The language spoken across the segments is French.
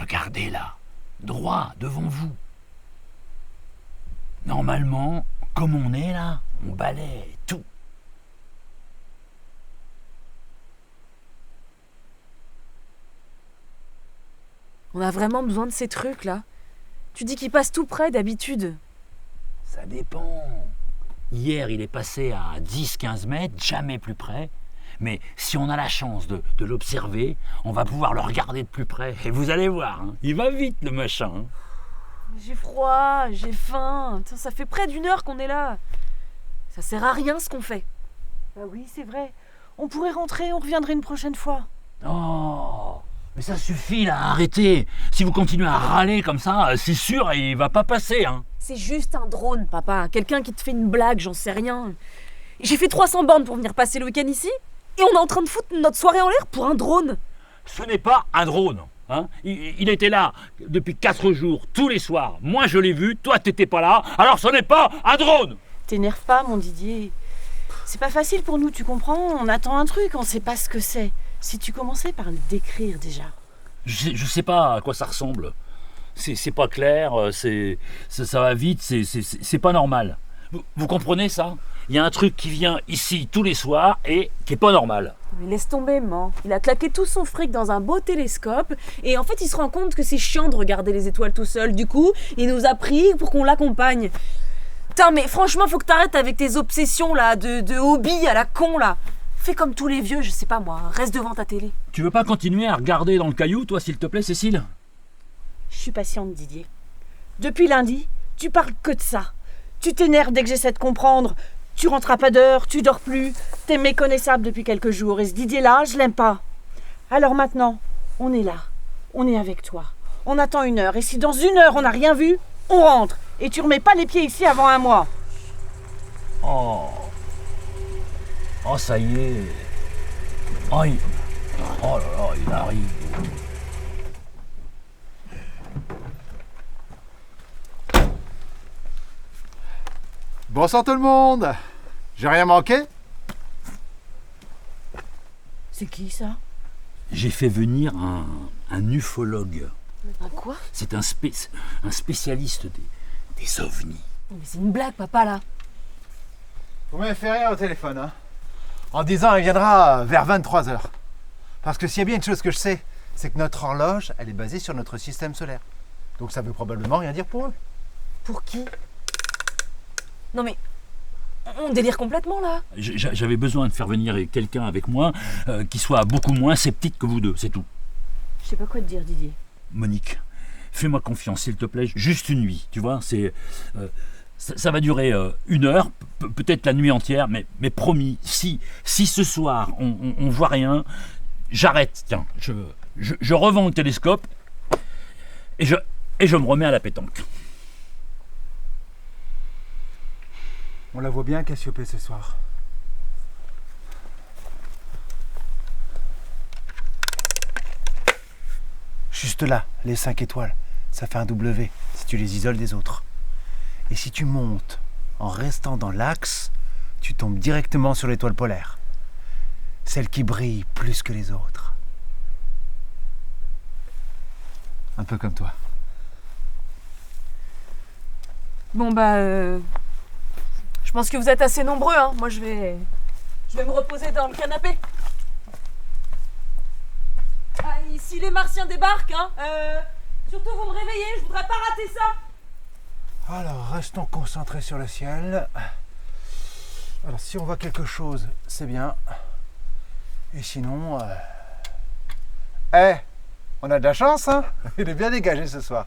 Regardez là, droit devant vous. Normalement, comme on est là, on balaie tout. On a vraiment besoin de ces trucs là. Tu dis qu'ils passent tout près d'habitude. Ça dépend. Hier, il est passé à 10-15 mètres, jamais plus près. Mais si on a la chance de l'observer, on va pouvoir le regarder de plus près. Et vous allez voir, hein, il va vite le machin. Hein. J'ai froid, j'ai faim. Putain, ça fait près d'1 heure qu'on est là. Ça sert à rien ce qu'on fait. Bah oui, c'est vrai. On pourrait rentrer, on reviendrait une prochaine fois. Oh, mais ça suffit là, arrêtez. Si vous continuez à râler comme ça, c'est sûr, il va pas passer. Hein. C'est juste un drone, papa. Quelqu'un qui te fait une blague, j'en sais rien. J'ai fait 300 bornes pour venir passer le week-end ici. Et on est en train de foutre notre soirée en l'air pour un drone. Ce n'est pas un drone. Hein. Il était là depuis 4 jours, tous les soirs. Moi, je l'ai vu, toi, t'étais pas là. Alors, ce n'est pas un drone. T'énerve pas, mon Didier. C'est pas facile pour nous, tu comprends? On attend un truc, on sait pas ce que c'est. Si tu commençais par le décrire déjà. Je sais pas à quoi ça ressemble. C'est pas clair, ça va vite, c'est pas normal. Vous comprenez ça? Il y a un truc qui vient ici tous les soirs et qui est pas normal. Mais laisse tomber, man. Il a claqué tout son fric dans un beau télescope et en fait il se rend compte que c'est chiant de regarder les étoiles tout seul. Du coup, il nous a pris pour qu'on l'accompagne. Putain, mais franchement, faut que t'arrêtes avec tes obsessions là, de hobby à la con là. Fais comme tous les vieux, je sais pas moi, reste devant ta télé. Tu veux pas continuer à regarder dans le caillou, toi, s'il te plaît, Cécile? Je suis patiente, Didier. Depuis lundi, tu parles que de ça. Tu t'énerves dès que j'essaie de comprendre. Tu rentres à pas d'heure, tu dors plus. T'es méconnaissable depuis quelques jours. Et ce Didier-là, je l'aime pas. Alors maintenant, on est là. On est avec toi. On attend 1 heure. Et si dans 1 heure, on n'a rien vu, on rentre. Et tu remets pas les pieds ici avant 1 mois. Oh. Oh, ça y est. Oh, oh là là, il arrive. Bonsoir tout le monde. J'ai rien manqué? C'est qui ça? J'ai fait venir un ufologue. Un quoi? C'est un spécialiste des ovnis. Mais c'est une blague, papa là. Vous m'avez fait rire au téléphone, hein? En disant il viendra vers 23h. Parce que s'il y a bien une chose que je sais, c'est que notre horloge, elle est basée sur notre système solaire. Donc ça veut probablement rien dire pour eux. Pour qui? Non mais, on délire complètement là. J'avais besoin de faire venir quelqu'un avec moi qui soit beaucoup moins sceptique que vous deux, c'est tout. Je sais pas quoi te dire, Didier. Monique, fais-moi confiance, s'il te plaît, juste une nuit, tu vois, ça va durer 1 heure, peut-être la nuit entière, mais promis, si ce soir on voit rien, j'arrête, tiens, je revends le télescope et je me remets à la pétanque. On la voit bien, Cassiopée, ce soir. Juste là, les 5 étoiles, ça fait un W si tu les isoles des autres. Et si tu montes en restant dans l'axe, tu tombes directement sur l'étoile polaire. Celle qui brille plus que les autres. Un peu comme toi. Bon bah, je pense que vous êtes assez nombreux, hein. Moi je vais me reposer dans le canapé. Ah, si les Martiens débarquent, hein, surtout vous me réveillez, je voudrais pas rater ça. Alors, restons concentrés sur le ciel. Alors, si on voit quelque chose, c'est bien. Et sinon... on a de la chance, hein? Il est bien dégagé ce soir.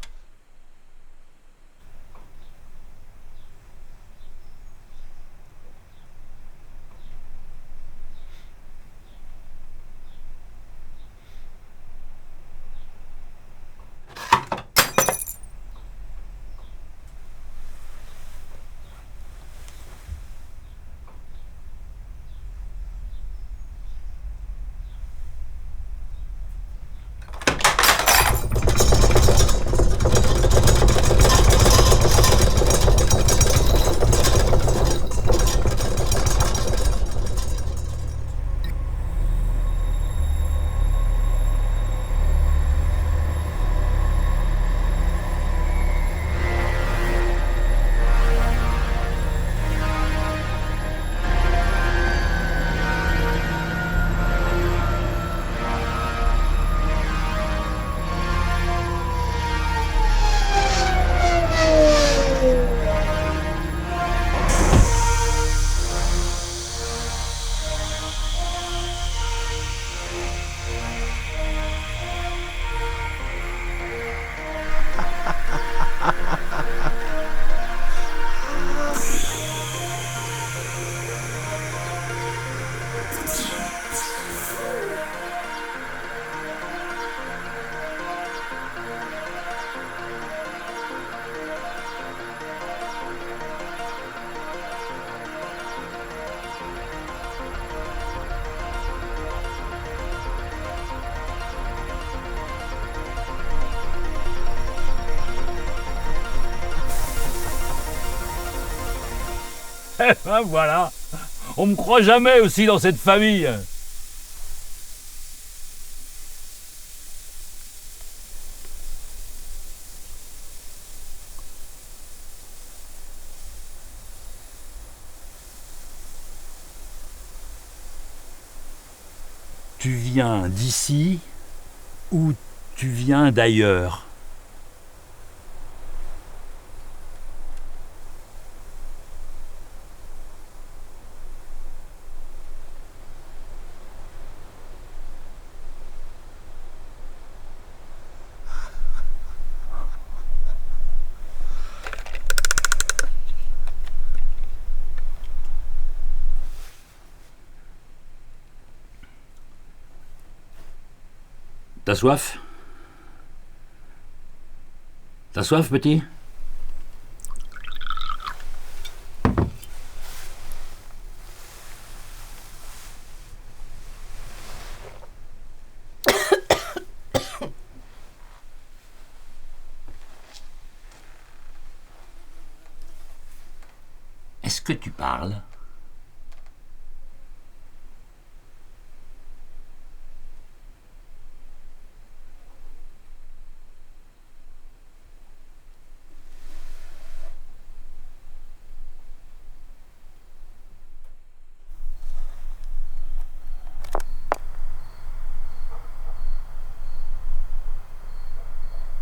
Ben voilà. On me croit jamais aussi dans cette famille. Tu viens d'ici ou tu viens d'ailleurs? T'as soif? T'as soif, petit? Est-ce que tu parles?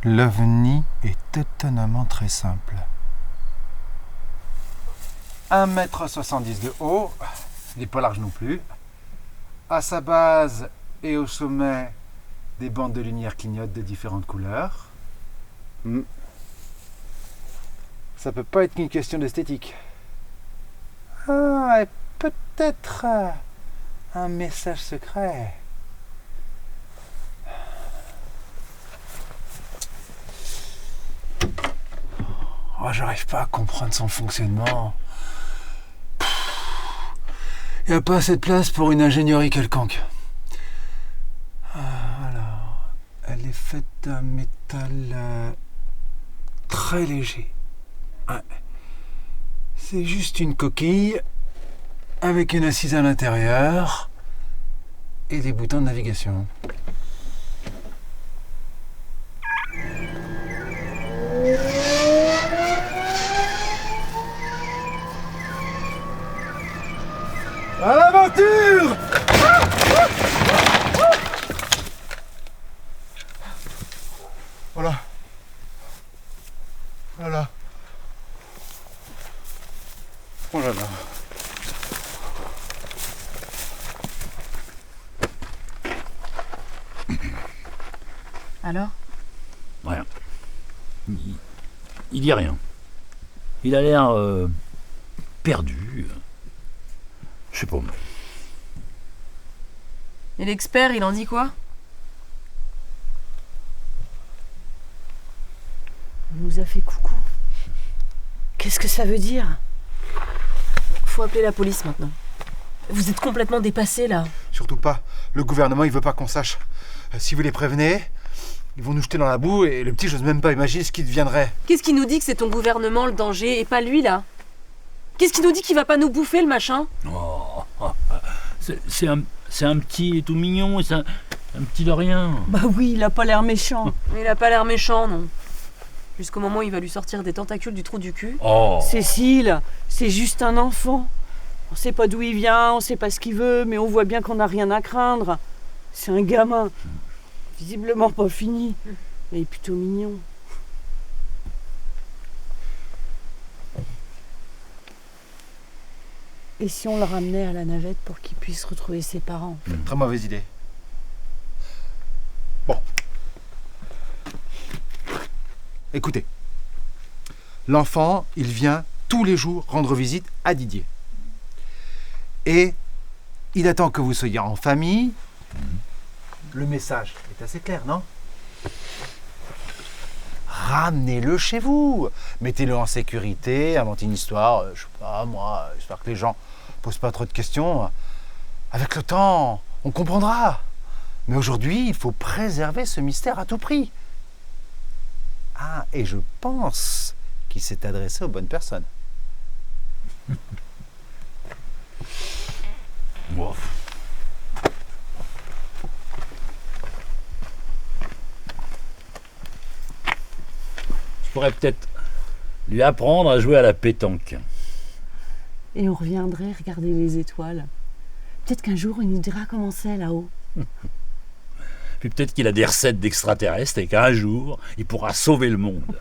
L'OVNI est étonnamment très simple. 1,70 m de haut, il n'est pas large non plus. À sa base et au sommet, des bandes de lumière clignotent de différentes couleurs. Ça peut pas être qu'une question d'esthétique. Ah, et peut-être un message secret. Oh, j'arrive pas à comprendre son fonctionnement. Il n'y a pas assez de place pour une ingénierie quelconque. Alors, elle est faite d'un métal très léger. Ouais. C'est juste une coquille avec une assise à l'intérieur et des boutons de navigation. À l'aventure! Voilà. Voilà. Oh là là. Alors? Rien. Il dit rien. Il a l'air perdu. Je sais pas. Et l'expert, il en dit quoi? Il nous a fait coucou. Qu'est-ce que ça veut dire? Faut appeler la police maintenant. Vous êtes complètement dépassés là. Surtout pas. Le gouvernement, il veut pas qu'on sache. Si vous les prévenez, ils vont nous jeter dans la boue et le petit, j'ose même pas imaginer ce qui deviendrait. Qu'est-ce qui nous dit que c'est ton gouvernement le danger et pas lui là? Qu'est-ce qui nous dit qu'il va pas nous bouffer le machin? Oh, c'est un petit tout mignon, c'est un petit de rien. Bah oui, il a pas l'air méchant. Il a pas l'air méchant, non. Jusqu'au moment où il va lui sortir des tentacules du trou du cul. Oh. Cécile, c'est juste un enfant. On sait pas d'où il vient, on sait pas ce qu'il veut, mais on voit bien qu'on n'a rien à craindre. C'est un gamin. Visiblement pas fini. Mais il est plutôt mignon. Et si on le ramenait à la navette pour qu'il puisse retrouver ses parents? Très mauvaise idée. Bon. Écoutez. L'enfant, il vient tous les jours rendre visite à Didier. Et il attend que vous soyez en famille. Le message est assez clair, non? Ramenez-le chez vous. Mettez-le en sécurité, inventez une histoire, je sais pas moi, histoire que les gens posent pas trop de questions. Avec le temps, on comprendra. Mais aujourd'hui, il faut préserver ce mystère à tout prix. Ah, et je pense qu'il s'est adressé aux bonnes personnes. Bon. Je pourrais peut-être lui apprendre à jouer à la pétanque. Et on reviendrait regarder les étoiles. Peut-être qu'un jour, il nous dira comment c'est là-haut. Puis peut-être qu'il a des recettes d'extraterrestres et qu'un jour, il pourra sauver le monde.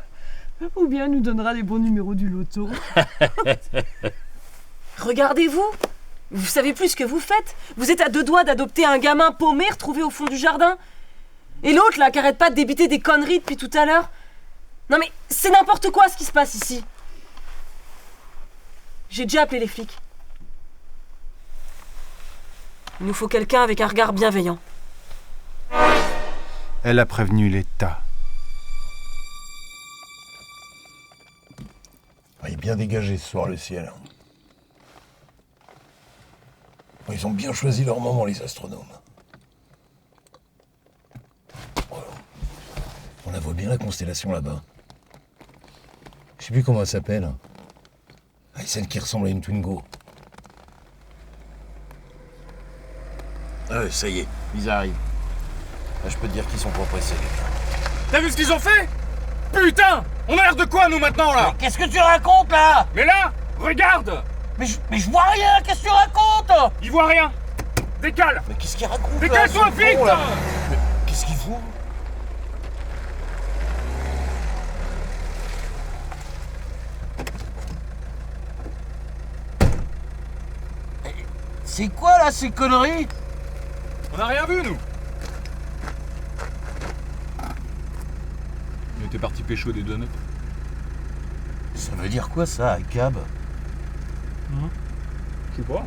Ou bien il nous donnera les bons numéros du loto. Regardez-vous! Vous savez plus ce que vous faites. Vous êtes à 2 doigts d'adopter un gamin paumé retrouvé au fond du jardin. Et l'autre, là, qui arrête pas de débiter des conneries depuis tout à l'heure. Non mais, c'est n'importe quoi ce qui se passe ici. J'ai déjà appelé les flics. Il nous faut quelqu'un avec un regard bienveillant. Elle a prévenu l'État. Il est bien dégagé ce soir le ciel. Ils ont bien choisi leur moment, les astronomes. On la voit bien, la constellation là-bas. Je sais plus comment elle s'appelle. Celle qui ressemble à une Twingo. Ça y est, ils arrivent. Là, je peux te dire qu'ils sont pas pressés, les gars. T'as vu ce qu'ils ont fait? Putain! On a l'air de quoi, nous, maintenant, là? Qu'est-ce que tu racontes, là? Mais là, regarde! Mais je vois rien, qu'est-ce que tu racontes? Il voit rien! Décale! Mais qu'est-ce qu'ils racontent là? Décale-toi C'est vite! bon, là. Mais qu'est-ce qu'ils font? C'est quoi, là, ces conneries? On a rien vu, nous! On était parti pécho des donuts. Ça veut dire quoi, ça, à Cab? Je sais pas.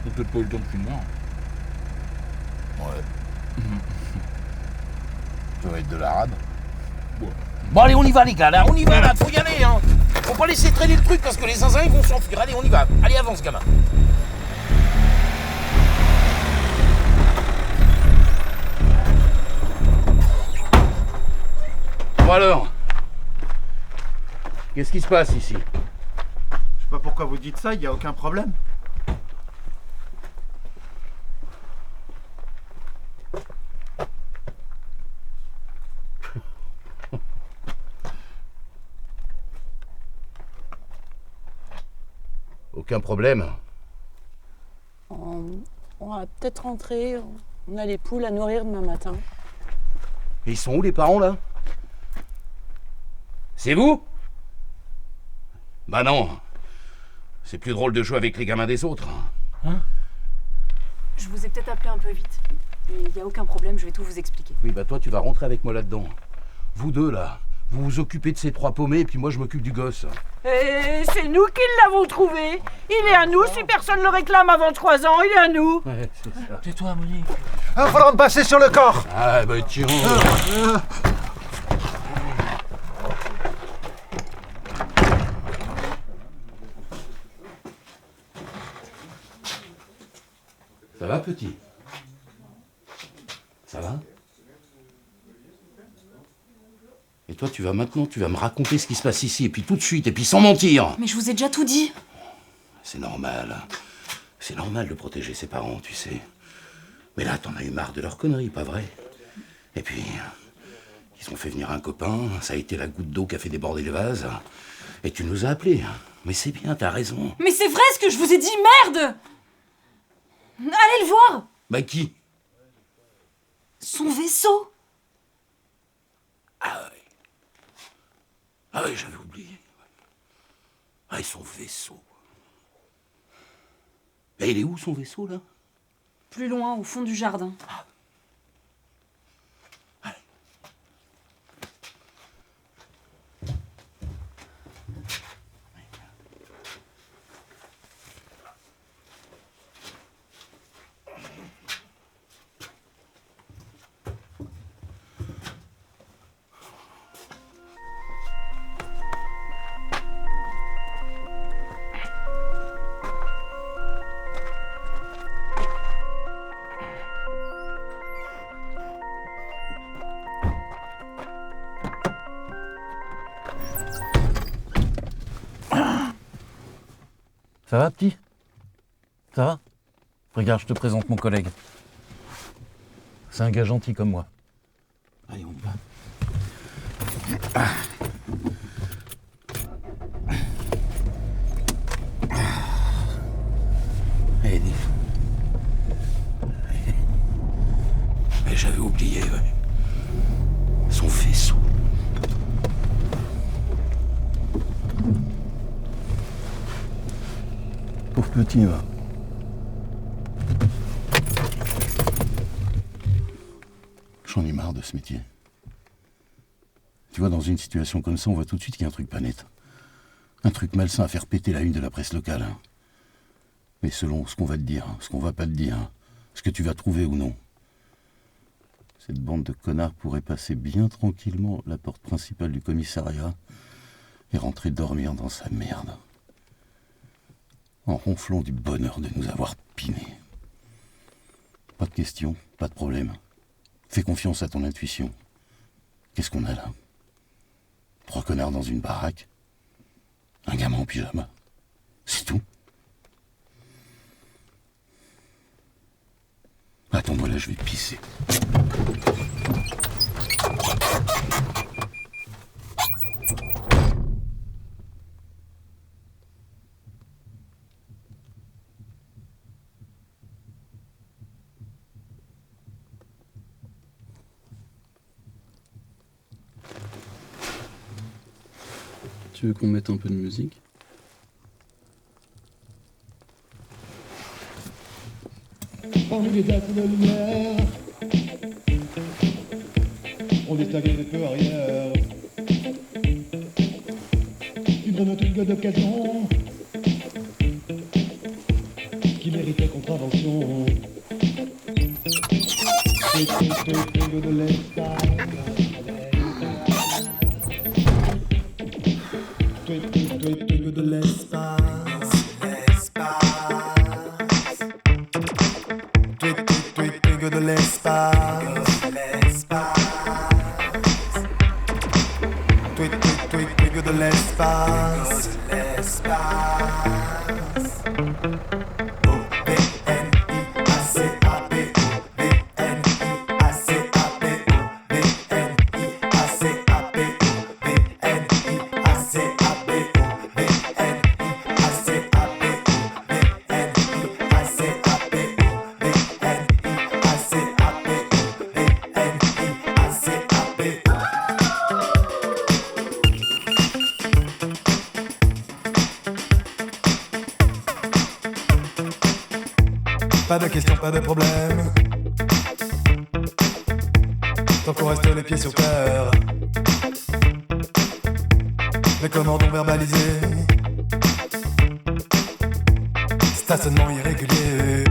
J'ai peut-être pas eu le temps de finir. Ouais. Ça va être de l'arabe. Bon, allez, on y va, les gars, là, on y va, là, faut y aller, hein. Faut pas laisser traîner le truc parce que les zinzins, ils vont s'enfuir. Allez, on y va. Allez, avance, gamin. Bon alors, qu'est-ce qui se passe ici? Je sais pas pourquoi vous dites ça, il n'y a aucun problème. Aucun problème. On va peut-être rentrer. On a les poules à nourrir demain matin. Et ils sont où les parents là? C'est vous? Bah non. C'est plus drôle de jouer avec les gamins des autres. Je vous ai peut-être appelé un peu vite. Mais il n'y a aucun problème, je vais tout vous expliquer. Oui, bah toi tu vas rentrer avec moi là-dedans. Vous deux là, vous vous occupez de ces 3 paumés et puis moi je m'occupe du gosse. Et c'est nous qui l'avons trouvé. Il est à nous, si personne ne le réclame avant 3 ans, il est à nous. Ouais, c'est ça. Tais-toi, Monique. Il faudra me passer sur le corps. Ah bah tiens. Ça va, petit? Ça va? Et toi, tu vas me raconter ce qui se passe ici, et puis tout de suite, et puis sans mentir. Mais je vous ai déjà tout dit. C'est normal. C'est normal de protéger ses parents, tu sais. Mais là, t'en as eu marre de leurs conneries, pas vrai? Et puis, ils ont fait venir un copain, ça a été la goutte d'eau qui a fait déborder le vase. Et tu nous as appelés. Mais c'est bien, t'as raison. Mais c'est vrai ce que je vous ai dit, merde! Allez le voir! Bah qui? Son vaisseau! Ah oui, j'avais oublié. Ah, et son vaisseau. Et il est où son vaisseau, là? Plus loin, au fond du jardin. Ça va, petit? Ça va? Regarde, je te présente mon collègue. C'est un gars gentil comme moi. Allez, on y va. Eddie. Mais j'avais oublié, ouais. Son faisceau. Pauvre petit, va. J'en ai marre de ce métier. Tu vois, dans une situation comme ça, on voit tout de suite qu'il y a un truc pas net. Un truc malsain à faire péter la une de la presse locale. Hein. Mais selon ce qu'on va te dire, ce qu'on va pas te dire, ce que tu vas trouver ou non. Cette bande de connards pourrait passer bien tranquillement la porte principale du commissariat et rentrer dormir dans sa merde. En ronflant du bonheur de nous avoir pinés. Pas de questions, pas de problème. Fais confiance à ton intuition. Qu'est-ce qu'on a là? 3 connards dans une baraque. Un gamin en pyjama. C'est tout. Attends-moi là, je vais pisser. Tu veux qu'on mette un peu de musique? Parmi les dates de lumière, on distinguait les peu arrière. Une dramaturge d'occasion qui méritait contravention. De l'espace. De l'espace, twinkle de l'espace, twinkle de l'espace, Pas de questions, pas de problème. Tant qu'on reste les pieds sur terre. Les commandons verbalisés. Stationnement irrégulier.